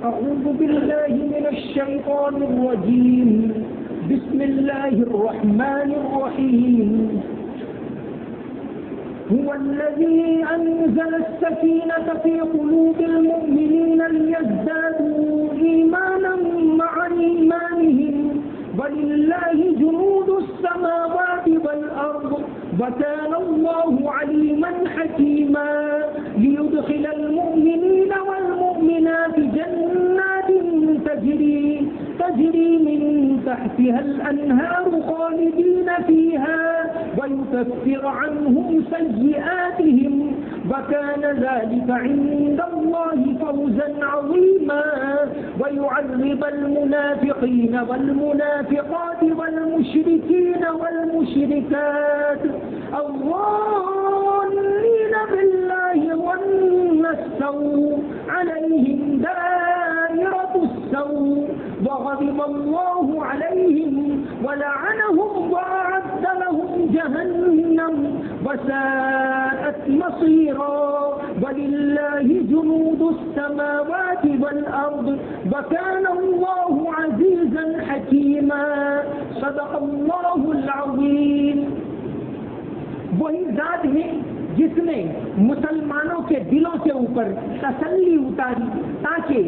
أعوذ بالله من الشيطان الرجيم بسم الله الرحمن الرحيم هو الذي أنزل السكينة في قلوب المؤمنين ليزدادوا إيمانا مع إيمانهم ولله جنود السماوات والأرض وكان الله عليما حكيما ليدخل المؤمنين والمؤمنات جنات تجري من تحتها الأنهار خالدين فيها ويكفر عنهم سيئاتهم وكان ذلك عند الله فوزا عظيما ويعذب المنافقين والمنافقات والمشركين والمشركات الظانين بالله ظن السوء عليهم دائرة السوء وغضب الله عليهم ولعنهم وأعد لهم جهنم وساءت مصيرا ولله جنود السماوات والأرض وكان الله عزيزا حكيما صدق الله العظيم. وہی ذات ہے جس نے مسلمانوں کے دلوں کے اوپر تسلی اتاری تاکہ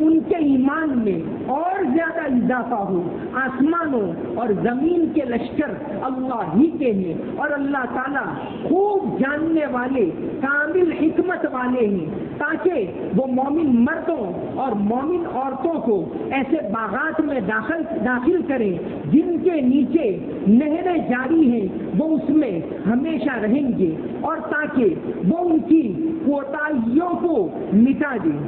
ان کے ایمان میں اور زیادہ اضافہ ہو. آسمانوں اور زمین کے لشکر اللہ ہی کے ہیں اور اللہ تعالیٰ خوب جاننے والے کامل حکمت والے ہیں تاکہ وہ مومن مردوں اور مومن عورتوں کو ایسے باغات میں داخل کریں جن کے نیچے نہریں جاری ہیں، وہ اس میں ہمیشہ رہیں گے اور تاکہ وہ ان کی کوتاہیوں کو مٹا دیں.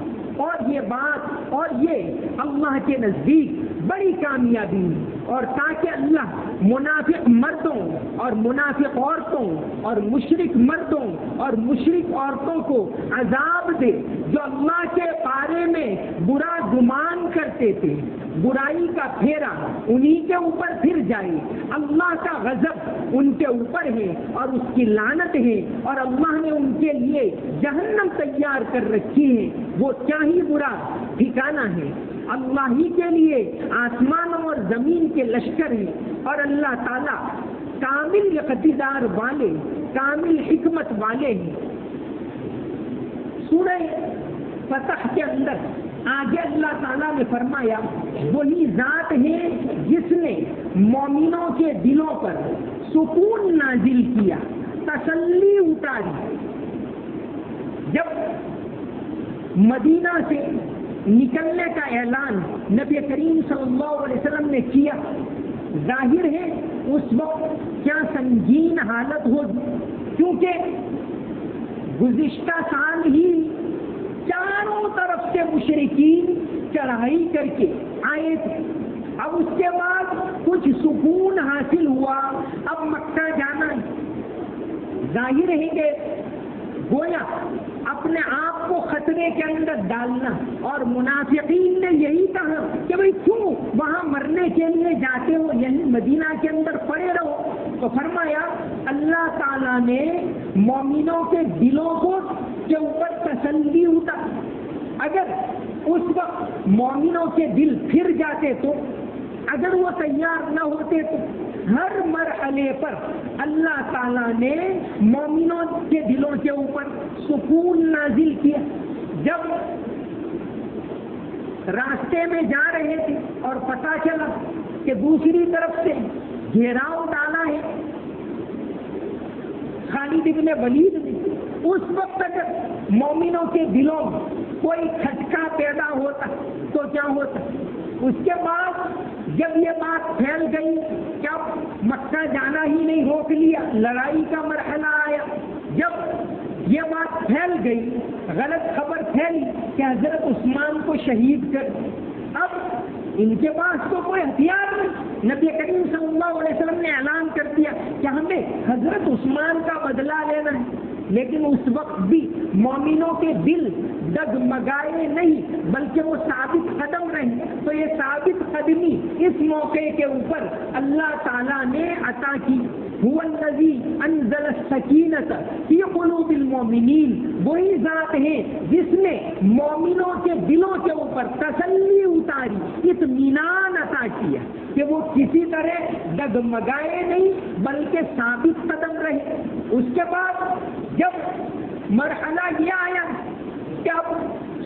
اور یہ بات اور یہ اللہ کے نزدیک بڑی کامیابی ہے. اور تاکہ اللہ منافق مردوں اور منافق عورتوں اور مشرک مردوں اور مشرک عورتوں کو عذاب دے جو اللہ کے بارے میں برا گمان کرتے تھے. برائی کا پھیرا انہی کے اوپر پھر جائے. اللہ کا غضب ان کے اوپر ہے اور اس کی لعنت ہے اور اللہ نے ان کے لیے جہنم تیار کر رکھی ہے. وہ کیا ہی برا ٹھکانہ ہے. اللہ ہی کے لیے آسمانوں اور زمین کے لشکر ہیں اور اللہ تعالیٰ کامل اقتدار والے کامل حکمت والے ہیں. سورہ فتح کے اندر آگے اللہ تعالیٰ نے فرمایا وہی ذات ہے جس نے مومنوں کے دلوں پر سکون نازل کیا، تسلی اتاری. جب مدینہ سے نکلنے کا اعلان نبی کریم صلی اللہ علیہ وسلم نے کیا، ظاہر ہے اس وقت کیا سنگین حالت ہوگی، کیونکہ گزشتہ سال ہی چاروں طرف سے مشرکین چڑھائی کر کے آئے تھے. اب اس کے بعد کچھ سکون حاصل ہوا، اب مکہ جانا ہے. ظاہر ہے کہ گویا اپنے آپ کو خطرے کے اندر ڈالنا. اور منافقین نے یہی کہا کہ بھئی کیوں وہاں مرنے کے لیے جاتے ہو، یہیں مدینہ کے اندر پڑے رہو. تو فرمایا اللہ تعالیٰ نے مومنوں کے دلوں کے اوپر تسلی اتار. اگر اس وقت مومنوں کے دل پھر جاتے تو، اگر وہ تیار نہ ہوتے تو، ہر مرحلے پر اللہ تعالیٰ نے مومنوں کے دلوں کے اوپر سکون نازل کیا. جب راستے میں جا رہے تھے اور پتہ چلا کہ دوسری طرف سے گھیراؤ ڈالا ہے خالد بن ولید نے، اس وقت اگر مومنوں کے دلوں میں کوئی کھٹکا پیدا ہوتا تو کیا ہوتا؟ اس کے بعد جب یہ بات پھیل گئی کہ اب مکہ جانا ہی نہیں، روک لیا، لڑائی کا مرحلہ آیا. جب یہ بات پھیل گئی، غلط خبر پھیلی کہ حضرت عثمان کو شہید کر، اب ان کے پاس تو کوئی ہتھیار نہیں. نبی کریم صلی اللہ علیہ وسلم نے اعلان کر دیا کہ ہمیں حضرت عثمان کا بدلہ لینا ہے. لیکن اس وقت بھی مومنوں کے دل ڈگمگائے نہیں بلکہ وہ ثابت قدم رہے. تو یہ ثابت قدمی اس موقع کے اوپر اللہ تعالیٰ نے عطا کی. هو الذی انزل السکینۃ فی قلوب المؤمنین وہی ذات ہے جس نے مومنوں کے دلوں کے اوپر تسلی اتاری، اطمینان عطا کیا کہ وہ کسی طرح ڈگمگائے نہیں بلکہ ثابت قدم رہے۔ اس کے بعد جب مرحلہ یہ آیا کہ اب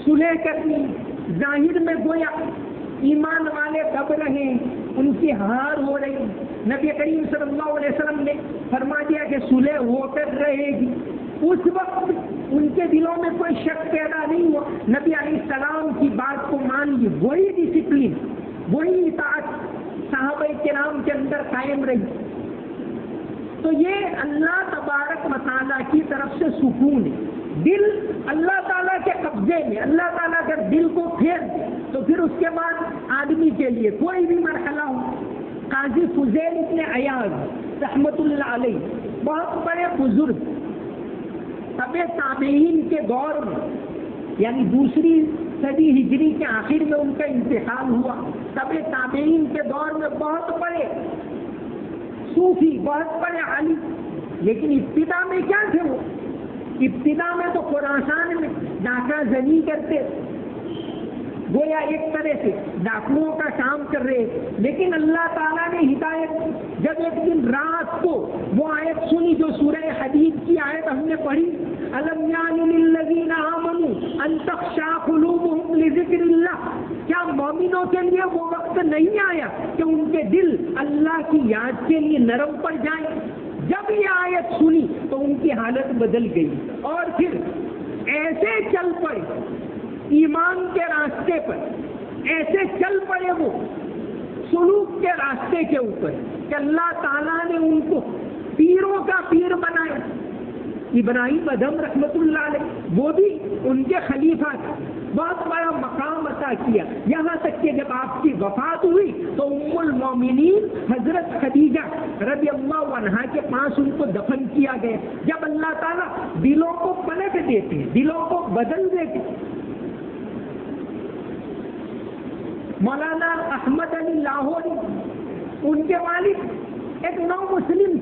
صلح کرنی، ظاہر میں گویا ایمان والے دب رہے، ان کی ہار ہو رہی، نبی کریم صلی اللہ علیہ وسلم نے فرما دیا کہ صلح ہو کر رہے گی۔ اس وقت ان کے دلوں میں کوئی شک پیدا نہیں ہوا، نبی علیہ السلام کی بات کو مان لی، وہی ڈسپلن، وہی اطاعت صحابہ کرام کے اندر قائم رہی۔ تو یہ اللہ تبارک و تعالیٰ کی طرف سے سکون ہے۔ دل اللہ تعالیٰ کے قبضے میں، اللہ تعالیٰ اگر دل کو پھیر دے تو پھر اس کے بعد آدمی کے لیے کوئی بھی مرحلہ ہو۔ قاضی فضیل ابن عیاض رحمت اللہ علیہ بہت بڑے بزرگ، تبع تابعین کے دور میں، یعنی دوسری صدی ہجری کے آخر میں ان کا انتقال ہوا۔ تبع تابعین کے دور میں بہت بڑے صوفی، بہت بڑے عالم، لیکن ابتدا میں کیا تھے وہ؟ ابتدا میں تو خراسان میں ڈاکہ زنی کرتے، گویا ایک طرح سے ڈاکوؤں کا کام کر رہے، لیکن اللہ تعالیٰ نے ہدایت، جب ایک دن رات کو وہ آیت سنی جو سورہ حدید کی آیت ہم نے پڑھی، أَلَمْ يَعْنِ لِلَّذِينَ آمَنُوا أَن تَخْشَعَ قُلُوبُهُمْ لِذِكْرِ اللَّهِ، کیا مومنوں کے لیے وہ وقت نہیں آیا کہ ان کے دل اللہ کی یاد کے لیے نرم پڑ جائیں؟ جب یہ آیت سنی تو ان کی حالت بدل گئی اور پھر ایسے چل پڑے ایمان کے راستے پر، ایسے چل پڑے وہ سلوک کے راستے کے اوپر کہ اللہ تعالیٰ نے ان کو پیروں کا پیر بنایا۔ ابراہیم ادھم رحمت اللہ علیہ وہ بھی ان کے خلیفہ تھے، بہت بڑا مقام عطا کیا، یہاں تک کہ جب آپ کی وفات ہوئی تو ام المومنین حضرت خدیجہ رضی اللہ عنہا کے پاس ان کو دفن کیا گیا۔ جب اللہ تعالیٰ دلوں کو پلٹ دیتے، دلوں کو بدل دیتے۔ مولانا احمد علی لاہوری، ان کے والد ایک نو مسلم،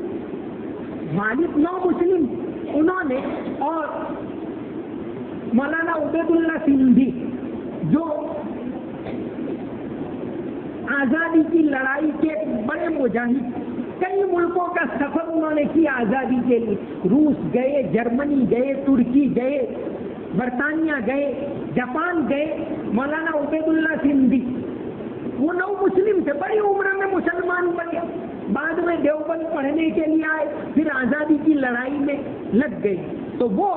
انہوں نے، اور مولانا عبید اللہ سندھی جو آزادی کی لڑائی کے بڑے مجاہد، کئی ملکوں کا سفر انہوں نے کیا آزادی کے لیے، روس گئے، جرمنی گئے، ترکی گئے، برطانیہ گئے، جاپان گئے۔ مولانا عبید اللہ سندھی وہ نو مسلم تھے، بڑی عمر میں مسلمان بنے، بعد میں دیوبند پڑھنے کے لیے آئے، پھر آزادی کی لڑائی میں لگ گئے۔ تو وہ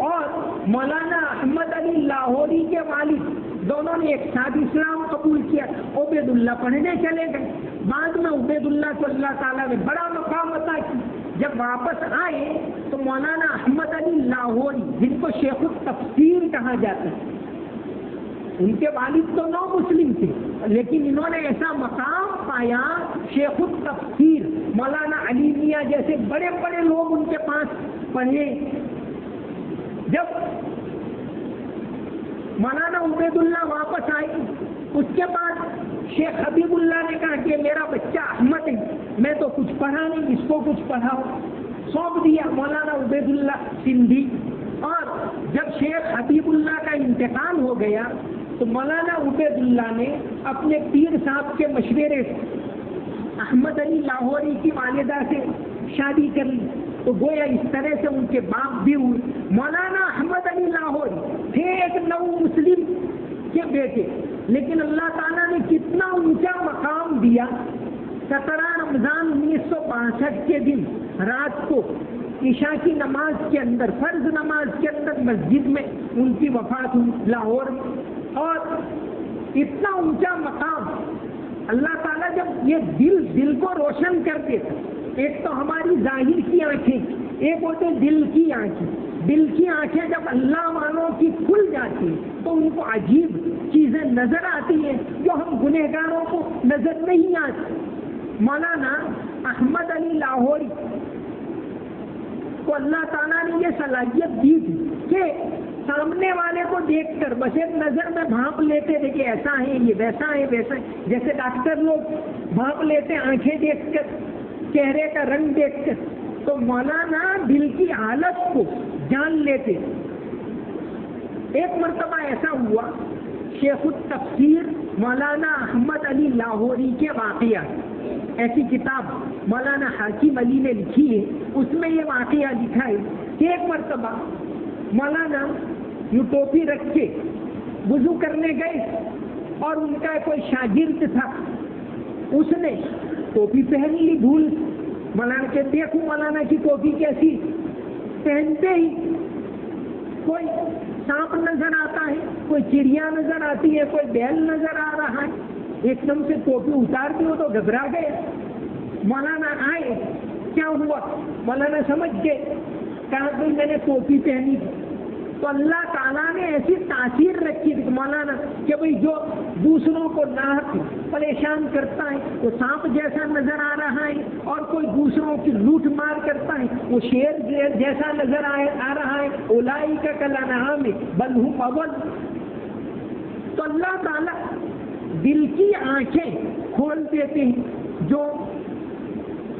اور مولانا احمد علی لاہوری کے والد دونوں نے ایک ساتھ اسلام قبول کیا، عبید اللہ پڑھنے چلے گئے، بعد میں عبید اللہ کو اللہ تعالیٰ نے بڑا مقام عطا کیا۔ جب واپس آئے تو مولانا احمد علی لاہوری، جن کو شیخ التفسیر کہا جاتا ہے، ان کے والد تو نو مسلم تھے لیکن انہوں نے ایسا مقام پایا، شیخ التفسیر، مولانا علی میاں جیسے بڑے بڑے لوگ ان کے پاس پڑھے۔ جب مولانا عبید اللہ واپس آئے اس کے بعد شیخ حبیب اللہ نے کہا کہ میرا بچہ احمد ہے، میں تو کچھ پڑھا نہیں، اس کو کچھ پڑھاؤ، سونپ دیا مولانا عبید اللہ سندھی۔ اور جب شیخ حبیب اللہ کا انتقال ہو گیا تو مولانا عبید اللہ نے اپنے پیر صاحب کے مشورے سے احمد علی لاہوری کی والدہ سے شادی کر لی، تو گویا اس طرح سے ان کے باپ بھی ہوئے۔ مولانا احمد علی لاہوری تھے ایک نو مسلم کے بیٹے، لیکن اللہ تعالیٰ نے کتنا اونچا مقام دیا۔ 17 رمضان 1962 کے دن رات کو عشاء کی نماز کے اندر، فرض نماز کے اندر مسجد میں ان کی وفات ہوئی لاہور میں۔ اور اتنا اونچا مقام اللہ تعالیٰ جب یہ دل کو روشن کر دیتا، ایک تو ہماری ظاہر کی آنکھیں، ایک ہوتے دل کی آنکھیں، دل کی آنکھیں جب اللہ والوں کی کھل جاتی ہیں تو ان کو عجیب چیزیں نظر آتی ہیں جو ہم گنہگاروں کو نظر نہیں آتی۔ مولانا احمد علی لاہوری کو اللہ تعالیٰ نے یہ صلاحیت دی تھی کہ سامنے والے کو دیکھ کر بس ایک نظر میں بھانپ لیتے تھے کہ ایسا ہے، یہ ویسا ہے، ویسا ہے، جیسے ڈاکٹر لوگ بھانپ لیتے آنکھیں دیکھ کر، چہرے کا رنگ دیکھ کر، تو مولانا دل کی حالت کو جان لیتے۔ ایک مرتبہ ایسا ہوا، شیخ التفسیر مولانا احمد علی لاہوری کے واقعات، ایسی کتاب مولانا حاکم علی نے لکھی ہے، اس میں یہ واقعہ لکھا ہے کہ ایک مرتبہ مولانا یوں ٹوپی رکھ کے وضو کرنے گئے اور ان کا کوئی شاگرد تھا، اس نے ٹوپی پہن لی بھول، مولانا کہ دیکھو مولانا کی ٹوپی کیسی، پہنتے ہی کوئی سانپ نظر آتا ہے، کوئی چڑیا نظر آتی ہے، کوئی بیل نظر آ رہا ہے، ایک دم سے ٹوپی اتار دی تو گھبرا گئے۔ مولانا آئے، کیا ہوا؟ مولانا سمجھ گئے، کہا کہ میں نے ٹوپی پہنی تھی۔ تو اللہ تعالیٰ نے ایسی تاثیر رکھی تھی مولانا کہ بھئی جو دوسروں کو ناحق پریشان کرتا ہے وہ سانپ جیسا نظر آ رہا ہے، اور کوئی دوسروں کی لوٹ مار کرتا ہے وہ شیر جیسا نظر آ رہا ہے، اولئک کالانعام بل ھم اضل۔ تو اللہ تعالیٰ دل کی آنکھیں کھول دیتے ہیں، جو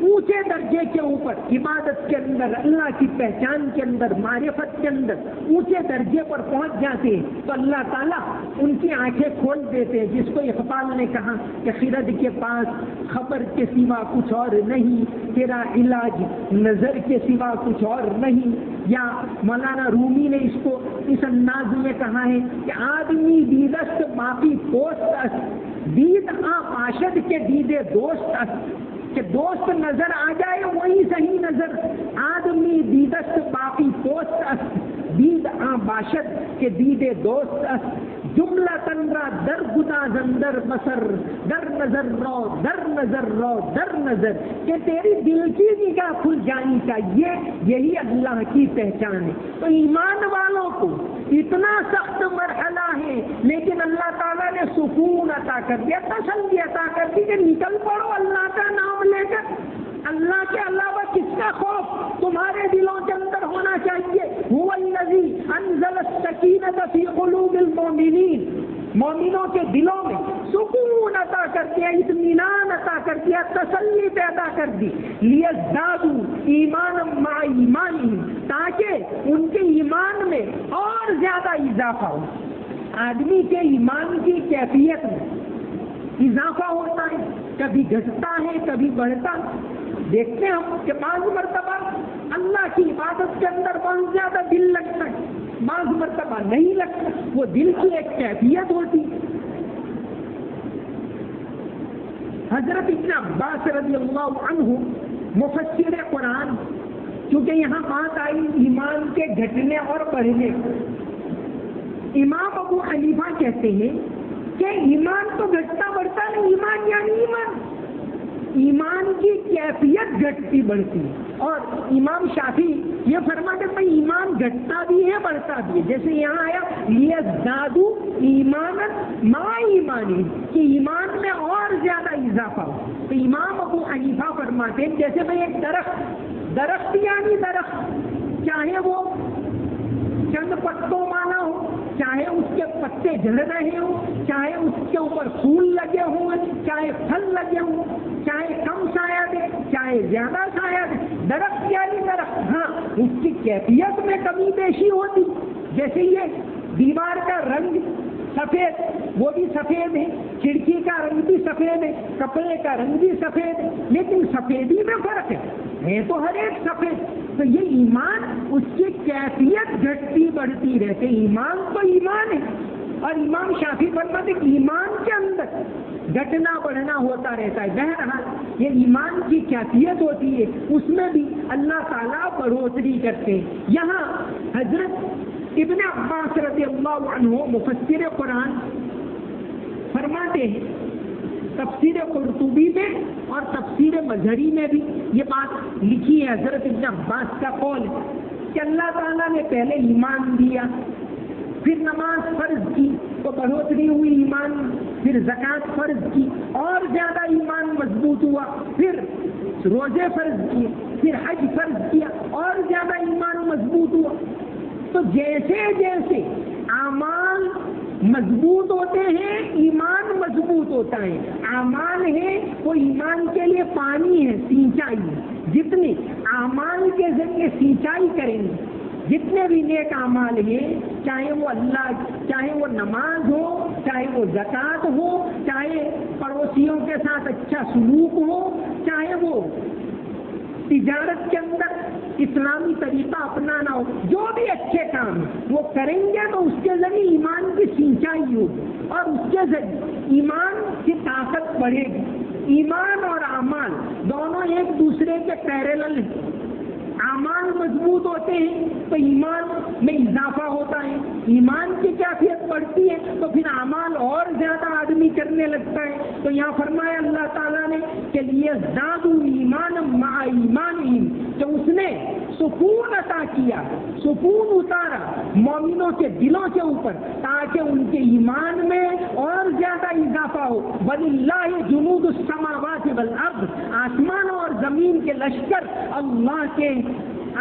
اونچے درجے کے اوپر عبادت کے اندر، اللہ کی پہچان کے اندر، معرفت کے اندر اونچے درجے پر پہنچ جاتے ہیں تو اللہ تعالیٰ ان کی آنکھیں کھول دیتے ہیں، جس کو اقبال نے کہا کہ خرد کے پاس خبر کے سوا کچھ اور نہیں، تیرا علاج نظر کے سوا کچھ اور نہیں۔ یا مولانا رومی نے اس کو اس انداز میں کہا ہے کہ آدمی دیدست باقی پوست است، دید آ باشد کے دیدے دوست است، کہ دوست نظر آ جائے وہی صحیح نظر، آدمی دیدست باقی پوست است، دید آ باشد کے دیدے دوست است، جملہ تنرا در گدازن در بسر، در نظر رو در نظر رو در نظر، کہ تیری دل کی نگاہ کھل جانی چاہیے، یہی اللہ کی پہچان ہے۔ تو ایمان والوں کو اتنا سخت مرحلہ ہے، لیکن اللہ تعالیٰ نے سکون عطا کر دیا، تسلی عطا کر دی کہ نکل پڑو اللہ کا نام لے کر۔ اللہ کے علاوہ کس کا خوف تمہارے دلوں کے اندر ہونا چاہیے؟ هو الذی انزل السکینۃ فی قلوب المؤمنین، مومنوں کے دلوں میں سکون عطا کر دیا، اطمینان عطا کر دیا، تسلی پیدا کر دی، لیزدادوا ایمانا مع ایمانہم، تاکہ ان کے ایمان میں اور زیادہ اضافہ ہو۔ آدمی کے ایمان کی کیفیت میں اضافہ ہوتا ہے، کبھی گھٹتا ہے کبھی بڑھتا ہے۔ دیکھتے ہیں ہم کہ بعض مرتبہ اللہ کی عبادت کے اندر بہت زیادہ دل لگتا ہے، بعض مرتبہ نہیں لگتا، وہ دل کی ایک کیفیت ہوتی ہے۔ حضرت ابن عباس رضی اللہ عنہ مفسر قرآن، کیونکہ یہاں بات آئی ایمان کے گھٹنے اور بڑھنے، امام ابو حنیفہ کہتے ہیں کہ ایمان تو گھٹتا بڑھتا نہیں، ایمان یعنی ایمان کی کیفیت گھٹتی بڑھتی ہے۔ اور امام شافعی یہ فرماتے ہیں ایمان گھٹتا بھی ہے بڑھتا بھی ہے، جیسے یہاں آیا لیزدادوا ایمانا مع ایمانہم، کہ ایمان میں اور زیادہ اضافہ ہو۔ تو امام ابو حنیفہ فرماتے ہیں جیسے بھئی ایک درخت یعنی درخت، چاہے وہ چند پتوں والا ہو، چاہے اس کے پتے جھڑ رہے ہوں، چاہے اس کے اوپر پھول لگے ہوں، چاہے پھل لگے ہوں، چاہے کم سایہ دے چاہے زیادہ سایہ دے، درخت یعنی درخت، ہاں اس کی کیفیت میں کمی بیشی ہوتی، جیسے یہ دیوار کا رنگ سفید وہ بھی سفید ہے، کھڑکی کا رنگ بھی سفید ہے، کپڑے کا رنگ بھی سفید ہے، لیکن سفیدی میں فرق ہے تو ہر ایک سفید۔ تو یہ ایمان اس کی کیفیت گھٹتی بڑھتی رہتے، ایمان تو ایمان ہے۔ اور امام شافعی فرماتے ہیں ایمان کے اندر گھٹنا بڑھنا ہوتا رہتا ہے، بہرحال یہ ایمان کی کیفیت ہوتی ہے، اس میں بھی اللہ تعالیٰ بڑھوتری کرتے ہیں۔ یہاں حضرت ابن عباس رضی اللہ عنہ مفسر قرآن فرماتے ہیں، تفسیر قرطبی میں اور تفسیر مظہری میں بھی یہ بات لکھی ہے، حضرت ابن عباس کا قول ہے کہ اللہ تعالیٰ نے پہلے ایمان دیا، پھر نماز فرض کی تو بڑھوتری ہوئی ایمان، پھر زکوٰۃ فرض کی اور زیادہ ایمان مضبوط ہوا، پھر روزے فرض کیے، پھر حج فرض کیا اور زیادہ ایمان مضبوط ہوا۔ تو جیسے جیسے اعمال مضبوط ہوتے ہیں ایمان مضبوط ہوتا ہے، اعمال ہے وہ ایمان کے لیے پانی ہے، سینچائی ہے، جتنی اعمال کے ذریعے سینچائی کریں گے، جتنے بھی نیک اعمال ہیں، چاہے وہ چاہے وہ نماز ہو، چاہے وہ زکوٰۃ ہو، چاہے پڑوسیوں کے ساتھ اچھا سلوک ہو، چاہے وہ تجارت کے اندر اسلامی طریقہ اپنانا ہو، جو بھی اچھے کام ہیں وہ کریں گے تو اس کے ذریعے ایمان کی سینچائی ہوگی اور اس کے ذریعے ایمان کی طاقت بڑھے گی۔ ایمان اور اعمال دونوں ایک دوسرے کے پیرالل ہیں۔ اعمال مضبوط ہوتے ہیں تو ایمان میں اضافہ ہوتا ہے، ایمان کی کیفیت بڑھتی ہے تو پھر اعمال اور زیادہ آدمی کرنے لگتا ہے۔ تو یہاں فرمایا اللہ تعالیٰ نے کہ لیزدادوا ایمانا مع ایمانہم، کہ اس نے سکون عطا کیا، سکون اتارا مومنوں کے دلوں کے اوپر تاکہ ان کے ایمان میں اور زیادہ اضافہ ہو۔ وَلِلَّهِ جُنُودُ السَّمَاوَاتِ وَالْأَرْضِ، آسمان اور زمین کے لشکر اللہ کے،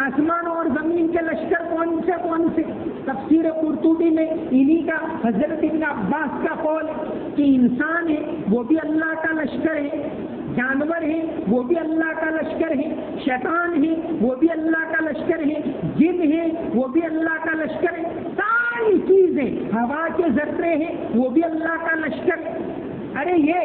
آسمان اور زمین کے لشکر کون سے؟ تفسیر قرطبی میں انہی کا حضرت ابن عباس کا قول ہے کہ انسان ہے وہ بھی اللہ کا لشکر ہے، جانور ہیں وہ بھی اللہ کا لشکر ہے، شیطان ہے وہ بھی اللہ کا لشکر ہے، جن ہیں وہ بھی اللہ کا لشکر ہے، ساری چیزیں، ہوا کے ذرے ہیں وہ بھی اللہ کا لشکر ہے۔ ارے یہ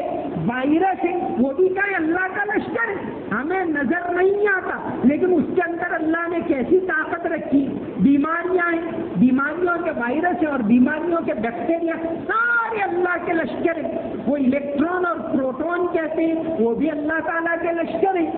وائرس ہے وہ بھی کیا اللہ کا لشکر ہے، ہمیں نظر نہیں آتا لیکن اس کے اندر اللہ نے کیسی طاقت رکھی۔ بیماریاں ہیں، بیماریوں کے وائرس ہیں اور بیماریوں کے بیکٹیریا سارے اللہ کے لشکر ہیں۔ وہ الیکٹران اور پروٹون کہتے ہیں وہ بھی اللہ تعالیٰ کے لشکر ہیں۔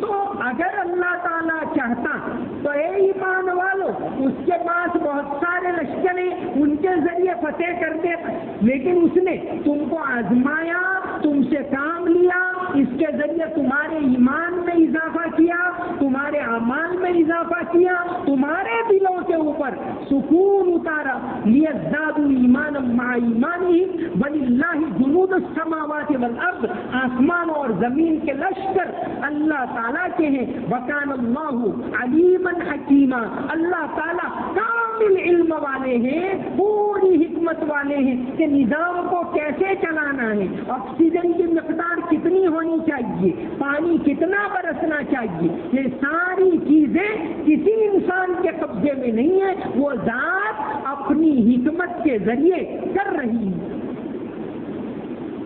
تو اگر اللہ تعالیٰ چاہتا تو اے ایمان والو اس کے پاس بہت سارے لشکر ہیں، ان کے ذریعے فتح کر دیتا، لیکن اس نے تم کو آزمایا، تم سے کام لیا، اس کے ذریعے تمہارے ایمان میں اضافہ کیا، تمہارے اعمال میں اضافہ کیا، تمہارے دلوں کے اوپر سکون اتارا۔ لیزدادوا ایمانا مع ایمانہم وللہ جنود السماوات والارض، آسمان اور زمین کے لشکر اللہ تعالیٰ کے ہیں۔ وکان اللہ علیما حکیما، اللہ تعالیٰ کامل علم والے ہیں، پوری حکمت والے ہیں کہ نظام کو کیسے چلانا ہے، آکسیجن کی مقدار کتنی ہونی چاہیے، پانی کتنا برسنا چاہیے، یہ ساری چیزیں کسی انسان کے قبضے میں نہیں ہے، وہ ذات اپنی حکمت کے ذریعے کر رہی ہے۔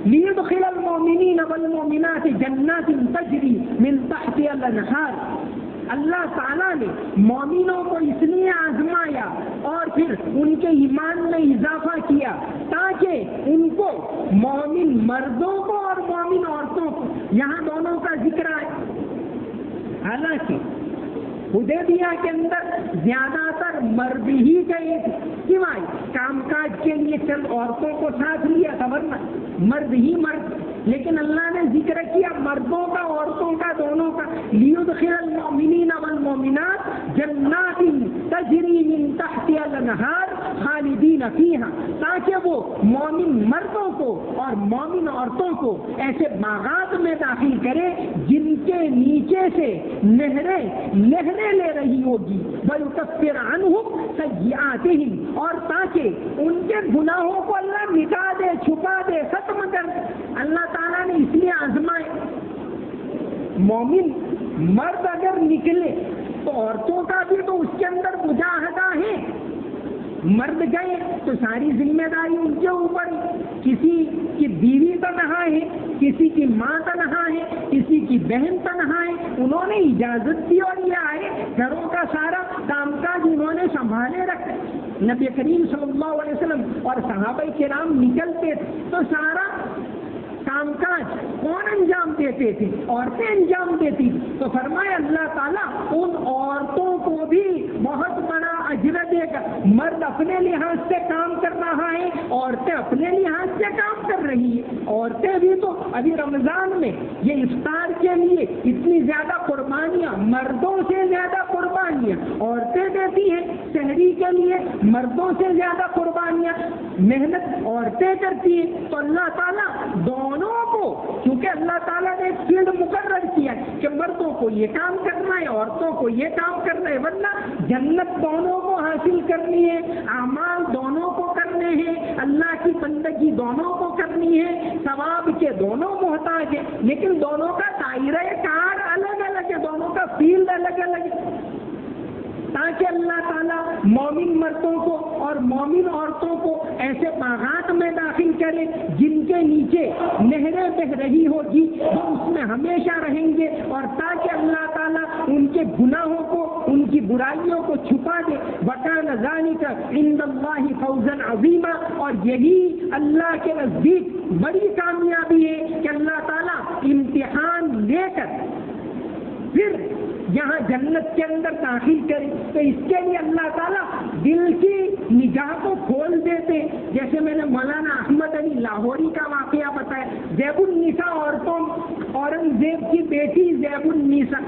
لِيُدْخِلَ الْمُؤْمِنِينَ وَالْمُؤْمِنَاتِ جَنَّاتٍ تَجْرِي مِنْ تَحْتِهَا الْأَنْهَارُ، اللہ تعالیٰ نے مومنوں کو اس لیے آزمایا اور پھر ان کے ایمان میں اضافہ کیا تاکہ ان کو، مومن مردوں کو اور مومن عورتوں کو، یہاں دونوں کا ذکر ہے۔ حالانکہ حدیبیہ کے اندر زیادہ تر مرد ہی گئے تھے، سوائے کام کاج کے لیے چند عورتوں کو ساتھ لیا تھا، ورنہ مرد ہی مرد، لیکن اللہ نے ذکر کیا مردوں کا عورتوں کا دونوں کا۔ لیدخل المؤمنین والمؤمنات جنات تجری من تحتها الانہار خالدین فیہا، تاکہ وہ مومن مردوں کو اور مومن عورتوں کو ایسے باغات میں داخل کرے جن کے نیچے سے نہریں لے رہی ہوگی، وَيُكَفِّرْ عَنْهُمْ سَيِّئَاتِهِمْ، اور تاکہ ان کے گناہوں کو اللہ مٹا دے، چھپا دے، ختم کر دے۔ اللہ تعالیٰ نے اس لیے آزمائے۔ مومن مرد اگر نکلے تو عورتوں کا بھی تو اس کے اندر مجاہدہ ہے، مرد گئے تو ساری ذمہ داری ان کے اوپر، کسی کی بیوی تنہا ہے، کسی کی ماں تنہا ہے، کسی کی بہن تنہا ہے، انہوں نے اجازت دی اور یہ آئے، گھروں کا سارا کام کاج انہوں نے سنبھالے رکھا۔ نبی کریم صلی اللہ علیہ وسلم اور صحابہ کرام نکلتے تو سارا کام کاج کون انجام دیتے تھے؟ عورتیں انجام دیتی تھی۔ تو فرمایا اللہ تعالیٰ ان عورتوں کو بھی بہت بڑا اجر دے گا۔ مرد اپنے لحاظ سے کام کر رہا ہے، عورتیں اپنے لحاظ سے کام کر رہی ہیں۔ عورتیں بھی تو ابھی رمضان میں یہ افطار کے لیے اتنی زیادہ قربانیاں، مردوں سے زیادہ قربانیاں عورتیں دیتی ہیں، سحری کے لیے مردوں سے زیادہ قربانیاں محنت عورتیں کرتی ہیں۔ تو اللہ تعالیٰ دونوں کو، کیونکہ اللہ تعالیٰ نے ایک فیلڈ مقرر کیا کہ مردوں کو یہ کام کرنا ہے، عورتوں کو یہ کام کرنا ہے، ورنہ جنت دونوں کو حاصل کرنی ہے، اعمال دونوں کو کرنے ہیں، اللہ کی بندگی دونوں کو کرنی ہے، ثواب کے دونوں محتاج ہیں، لیکن دونوں کا دائرہ کار الگ الگ ہے، دونوں کا فیلڈ الگ الگ ہے۔ تاکہ اللہ تعالیٰ مومن مردوں کو اور مومن عورتوں کو ایسے باغات میں داخل کرے جن کے نیچے نہریں بہ رہی ہوگی، وہ اس میں ہمیشہ رہیں گے، اور تاکہ اللہ تعالیٰ ان کے گناہوں کو، ان کی برائیوں کو چھپا دے۔ وَكَانَ ذَلِكَ عِندَ اللَّهِ فَوْزًا عَظِيمًا، اور یہی اللہ کے نزدیک بڑی کامیابی ہے کہ اللہ تعالیٰ امتحان لے کر پھر یہاں جنت کے اندر داخل کرے۔ تو اس کے لیے اللہ تعالیٰ دل کی نگاہ کو کھول دیتے، جیسے میں نے مولانا احمد علی لاہوری کا واقعہ بتایا۔ زیب النساء عورتوں، اورنگزیب کی بیٹی زیب النساء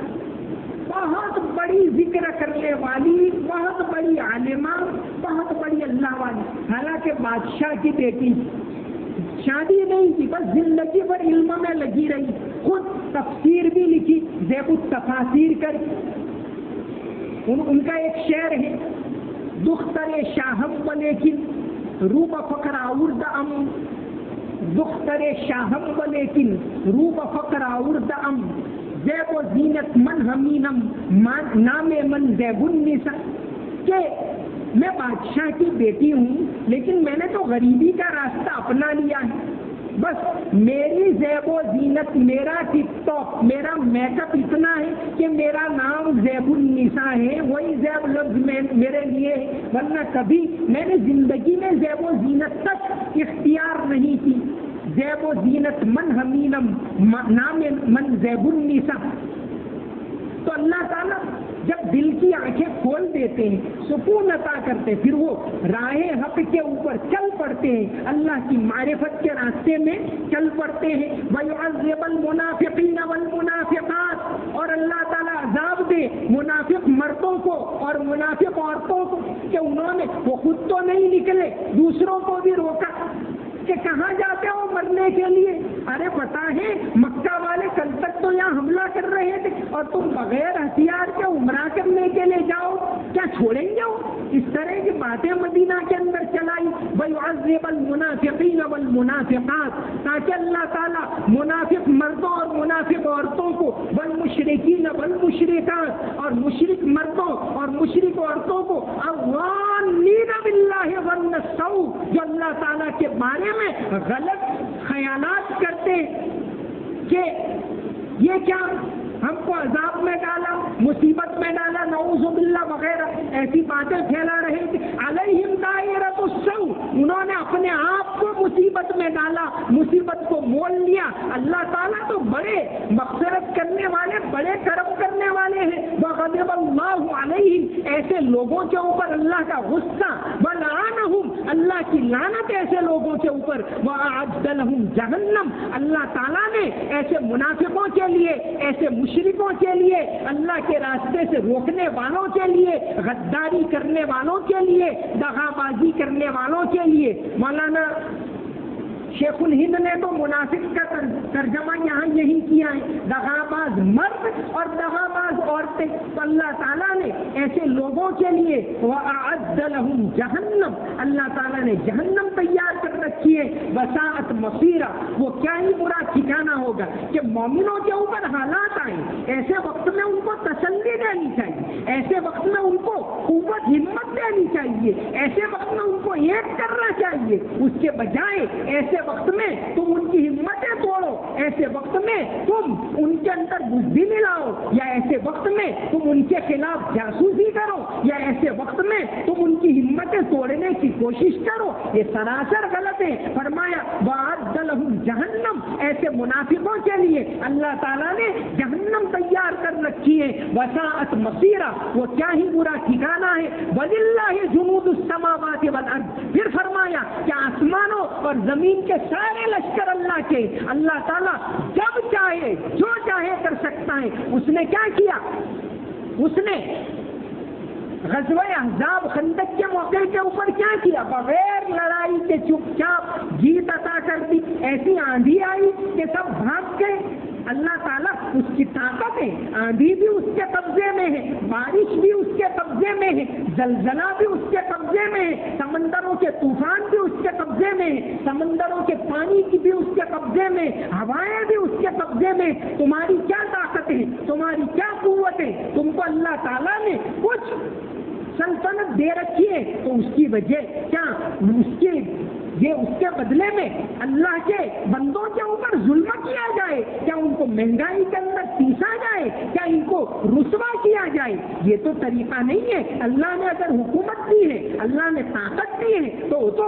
بہت بڑی ذکر کرنے والی، بہت بڑی عالمہ، بہت بڑی اللہ والی، حالانکہ بادشاہ کی بیٹی، شادی نہیں کی، بس زندگی بھر علم میں لگی رہی، خود تفسیر بھی لکھی، زیب التفاسیر کر۔ ان کا ایک شعر ہے، دختر شاہم ولیکن روب فقر آورد ام، دختر شاہم ولیکن روب فقر آورد ام، زیب و زینت من ہمینم نام من زیب النساء، کہ میں بادشاہ کی بیٹی ہوں لیکن میں نے تو غریبی کا راستہ اپنا لیا ہے، بس میری زیب و زینت، میرا ٹپ ٹاپ، میرا میک اپ اتنا ہے کہ میرا نام زیب النساء ہے، وہی زیب لفظ میرے لیے ہے، ورنہ کبھی میں نے زندگی میں زیب و زینت تک اختیار نہیں کی۔ زیب و زینت من ہمینم نام من زیب النساء۔ تو اللہ تعالیٰ جب دل کی آنکھیں کھول دیتے ہیں، سکون عطا کرتے، پھر وہ راہ حق کے اوپر چل پڑتے ہیں، اللہ کی معرفت کے راستے میں چل پڑتے ہیں۔ وَيُعَذِّبَ الْمُنَافِقِينَ وَالْمُنَافِقَاتِ، اور اللہ تعالیٰ عذاب دے منافق مردوں کو اور منافق عورتوں کو کہ انہوں نے، وہ خود تو نہیں نکلے، دوسروں کو بھی روکا کہ کہاں جاتے ہو مرنے کے لیے؟ ارے پتا ہے مکہ والے کل تک تو یہاں حملہ کر رہے تھے اور تم بغیر ہتھیار کے عمرہ کرنے کے لیے جاؤ، کیا چھوڑیں گے؟ اس طرح کی باتیں مدینہ کے اندر چلائی۔ وَيُعَذِّبَ الْمُنَافِقِينَ وَالْمُنَافِقَاتِ، تاکہ اللہ تعالیٰ منافق مردوں اور منافق عورتوں کو، وَالْمُشْرِكِينَ وَالْمُشْرِكَاتِ، اور مشرک مردوں اور مشرک عورتوں کو، الظَّانِّينَ بِاللَّهِ ظَنَّ السَّوْءِ، جو اللہ تعالیٰ کے بارے میں غلط خیالات کرتے کہ یہ کیا ہم کو عذاب میں ڈالا، مصیبت میں ڈالا، نعوذ باللہ وغیرہ ایسی باتیں پھیلا رہے تھے۔ علیہم دائرۃ السوء، انہوں نے اپنے آپ کو مصیبت میں ڈالا، مصیبت کو مول لیا۔ اللہ تعالیٰ تو بڑے مغفرت کرنے والے، بڑے کرم کرنے والے ہیں۔ وغضب اللہ علیہم، ایسے لوگوں کے اوپر اللہ کا غصہ، ولعنہم، اللہ کی لعنت ایسے لوگوں کے اوپر، واعد لہم جہنم، اللہ تعالیٰ نے ایسے منافقوں کے لیے، ایسے مشرکوں کے لیے، اللہ کے راستے سے روکنے والوں کے لیے، غداری کرنے والوں کے لیے، دغا بازی کرنے والوں کے لیے، مولانا شیخ الہند نے تو منافق کا ترجمہ یہاں یہی کیا ہے، دغاباز مرد اور دغاباز عورتیں۔ تو اللہ تعالیٰ نے ایسے لوگوں کے لیے وَأَعَدَّ لَهُمْ جَهَنَّمْ، اللہ تعالیٰ نے جہنم تیار کر رکھی ہے۔ وَسَاءَتْ مَصِيرًا، وہ کیا ہی برا ٹھکانہ ہوگا کہ مومنوں کے اوپر حالات آئیں، ایسے وقت میں ان کو تسلی دینی چاہیے، ایسے وقت میں ان کو قوت ہمت دینی چاہیے، ایسے وقت میں ان کو ایک کرنا چاہیے، اس کے بجائے ایسے وقت میں تم ان کی ہمتیں توڑو، ایسے وقت میں تم ان کے اندر بزدلی لاؤ، یا ایسے وقت میں تم ان کے خلاف جاسوسی کرو، یا ایسے وقت میں تم ان کی ہمتیں توڑنے کی کوشش کرو، یہ سراسر غلط ہے۔ فرمایا وَأَعَدَّ لَهُمْ جَهَنَّمْ، ایسے منافقوں کے لیے اللہ تعالیٰ نے جہنم تیار کر رکھی ہے۔ وَسَاءَتْ مَصِيرًا، وہ کیا ہی برا ٹھکانہ ہے۔ وَلِلَّهِ جُنُودُ السَّمَاوَاتِ وَالْأَرْضِ، پھر فرمایا کہ آسمانوں اور زمین کے سارے لشکر اللہ کے، اللہ تعالیٰ جب چاہے جو چاہے کر سکتا ہے۔ اس نے کیا کیا؟ اس نے غزوہ احزاب خندق کے موقع کے اوپر کیا کیا؟ بغیر لڑائی کے چپ چاپ جیت عطا کر دی۔ ایسی آندھی آئی کہ سب بھاگ گئے۔ اللہ تعالیٰ اس کی طاقت ہے، آندھی بھی اس کے قبضے میں ہے، بارش بھی اس کے قبضے میں ہے، زلزلہ بھی اس کے قبضے میں ہے، سمندروں کے طوفان بھی اس کے قبضے میں ہے، سمندروں کے پانی کی بھی اس کے قبضے میں، ہوائیں بھی اس کے قبضے میں۔ تمہاری کیا طاقت ہے؟ ہے، تمہاری کیا قوت ہے، تم کو اللہ تعالیٰ نے کچھ سلطنت دے رکھی ہے تو اس کی وجہ کیا، اس کے بدلے میں اللہ کے بندوں کے اوپر ظلم کیا جائے، کیا ان کو مہنگائی کے اندر پیسا جائے، کیا ان کو رسوا کیا جائے؟ یہ تو طریقہ نہیں ہے۔ اللہ نے اگر حکومت دی ہے، اللہ نے طاقت دی ہے تو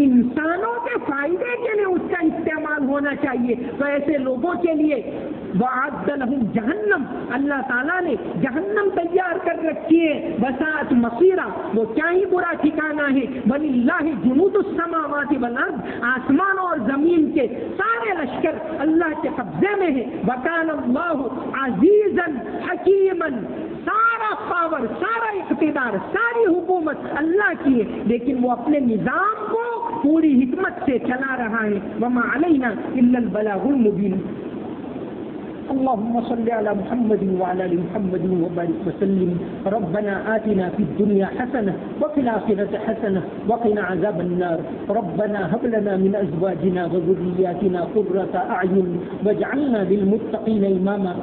انسانوں کے فائدے کے لیے اس کا استعمال ہونا چاہیے۔ تو ایسے لوگوں کے لیے وَأَعَدَّ لَهُمْ جَهَنَّمَ، اللہ تعالیٰ نے جہنم تیار کر رکھی ہے، وَسَاءَتْ مَصِيرًا، وہ کیا ہی برا ٹھکانہ ہے۔ وَلِلَّهِ جُنُودُ السَّمَاوَاتِ وَالْأَرْضِ، آسمان اور زمین کے سارے لشکر اللہ کے قبضے میں ہے۔ وَكَانَ اللَّهُ عَزِيزًا حَكِيمًا، سارا پاور، سارا اقتدار، ساری حکومت اللہ کی ہے، لیکن وہ اپنے نظام کو پوری حکمت سے چلا رہا ہے۔ وَمَا عَلَيْنَا إِلَّا الْبَلَاغُ الْمُبِينُ۔ اللهم صل على محمد وعلى ال محمد وبارك وسلم۔ ربنا آتنا في الدنيا حسنة وفي الآخرة حسنة وقنا عذاب النار۔ ربنا هب لنا من أزواجنا وذرياتنا قرة أعين واجعلنا للمتقين إماما۔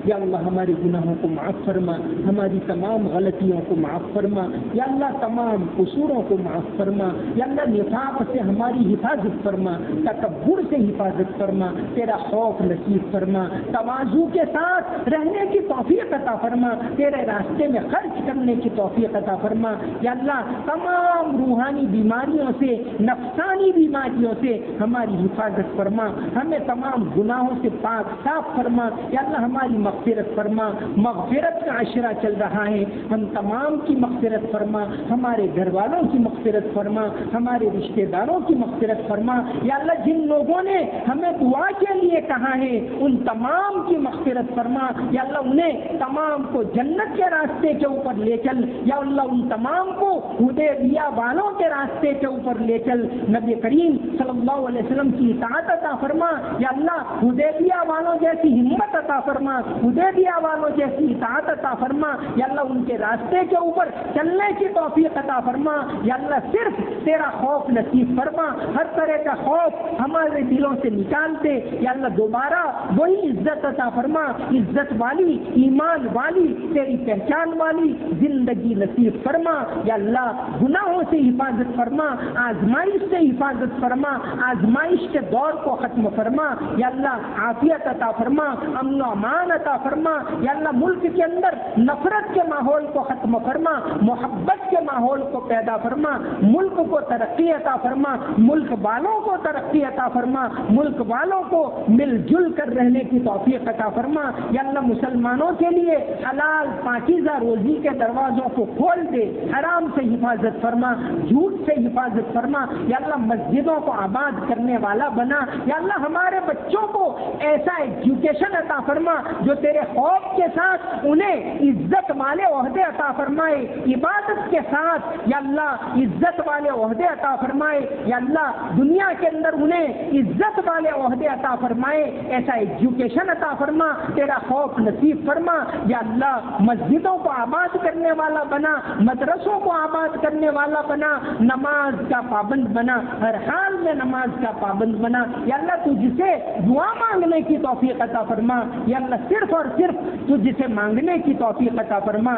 یا اللہ ہمارے گناہوں کو معاف فرما، ہماری تمام غلطیوں کو معاف فرما، یا اللہ تمام قصوروں کو معاف فرما، یا اللہ نفاق سے ہماری حفاظت فرما، تکبر سے حفاظت فرما، تیرا خوف نصیب فرما، تواضع کے ساتھ رہنے کی توفیق عطا فرما، تیرے راستے میں خرچ کرنے کی توفیق عطا فرما، یا اللہ تمام روحانی بیماریوں سے، نفسانی بیماریوں سے ہماری حفاظت فرما، ہمیں تمام گناہوں سے پاک صاف فرما، یا اللہ ہماری مغفرت فرما۔ مغفرت کا عشرہ چل رہا ہے، ہم تمام کی مغفرت فرما، ہمارے گھر والوں کی مغفرت فرما، ہمارے رشتہ داروں کی مغفرت فرما، یا اللہ جن لوگوں نے ہمیں دعا کے لیے کہا ہے ان تمام کی مغفرت فرما، یا اللہ انہیں تمام کو جنت کے راستے کے اوپر لے چل، یا اللہ ان تمام کو حدیبیہ والوں کے راستے کے اوپر لے چل، نبی کریم صلی اللہ علیہ وسلم کی اطاعت عطا فرما، یا اللہ حدیبیہ والوں جیسی ہمت عطا فرما، حدیبیہ والوں جیسی اطاعت عطا فرما، یا اللہ ان کے راستے کے اوپر چلنے کی توفیق عطا فرما، یا اللہ صرف تیرا خوف نصیب فرما، ہر طرح کا خوف ہمارے دلوں سے نکال دے، یا اللہ دوبارہ وہی عزت عطا فرما، عزت والی، ایمان والی، تیری پہچان والی زندگی نصیب فرما، یا اللہ گناہوں سے حفاظت فرما، آزمائش سے حفاظت فرما، آزمائش کے دور کو ختم فرما، یا اللہ عافیت عطا فرما، امن و امان عطا فرما، یا اللہ ملک کے اندر نفرت کے ماحول کو ختم فرما، محبت کے ماحول کو پیدا فرما، ملک کو ترقی عطا فرما، ملک والوں کو ترقی عطا فرما، ملک والوں کو مل جل کر رہنے کی توفیق عطا فرما، یا اللہ مسلمانوں کے لیے حلال پاکیزہ روزی کے دروازوں کو کھول دے، حرام سے حفاظت فرما، جھوٹ سے حفاظت فرما، یا اللہ مسجدوں کو آباد کرنے والا بنا، یا اللہ ہمارے بچوں کو ایسا ایجوکیشن عطا فرما جو تیرے خوف کے ساتھ انہیں عزت والے عہدے عطا فرمائے، عبادت کے ساتھ یا اللہ عزت والے عہدے عطا فرمائے، یا اللہ دنیا کے اندر انہیں عزت والے عہدے عطا فرمائے، ایسا ایجوکیشن عطا فرما، تیرا خوف نصیب فرما، یا اللہ مسجدوں کو آباد کرنے والا بنا، مدرسوں کو آباد کرنے والا بنا، نماز کا پابند بنا، ہر حال میں نماز کا پابند بنا، یا اللہ تجھ سے دعا مانگنے کی توفیق عطا فرما، یا اللہ صرف اور صرف تجھ سے مانگنے کی توفیق عطا فرما،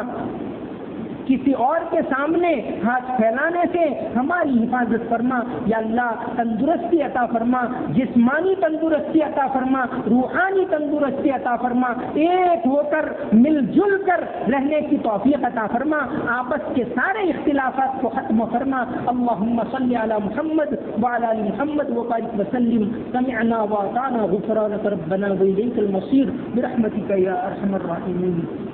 کسی اور کے سامنے ہاتھ پھیلانے سے ہماری حفاظت فرما، یا اللہ تندرستی عطا فرما، جسمانی تندرستی عطا فرما، روحانی تندرستی عطا فرما، ایک ہو کر مل جل کر رہنے کی توفیق عطا فرما، آپس کے سارے اختلافات کو ختم فرما۔ اللہم صلی علی محمد وعلی آل محمد وبارک وسلم۔ سمعنا واطعنا غفرانک ربنا والیک المصیر برحمتک یا ارحم الراحمین۔